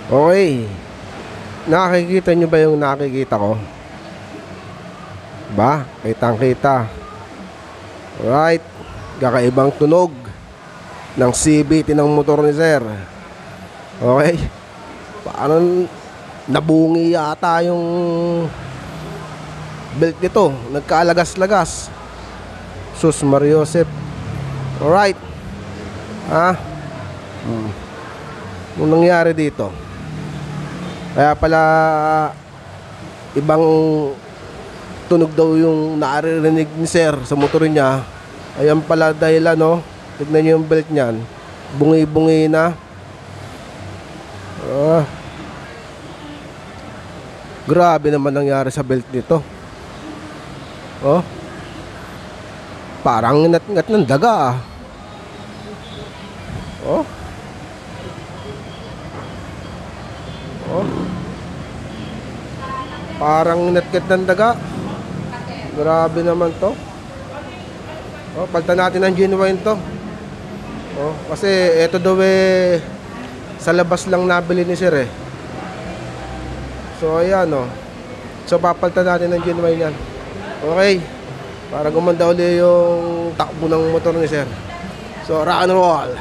Okay. Nakikita nyo ba yung nakikita ko? Ba? Kitang kita. Alright. Kakaibang tunog ng CVT ng motor ni sir. Okay. Parang nabungi yata yung belt nito. Nagkaalagas-lagas. Sus Mariosep. Alright. Anong nangyari dito? Kaya pala ibang tunog daw yung naririnig ni sir sa motor niya. Ayan pala dahilan, no? Tignan nyo yung belt niyan. Bungi-bungi na. Grabe naman nangyari sa belt nito. Oh. Parang ngat-ngat ng daga, ah. Oh. Oh. Parang ngat-ngat ng daga. Grabe naman to. Oh, palitan natin ang genuine to. Oh, kasi eto daw sa labas lang nabili ni sir eh. So ayan, oh. So papalitan natin ang genuine yan. Okay. Para gumanda ulit yung takbo ng motor ni sir. So rock and roll.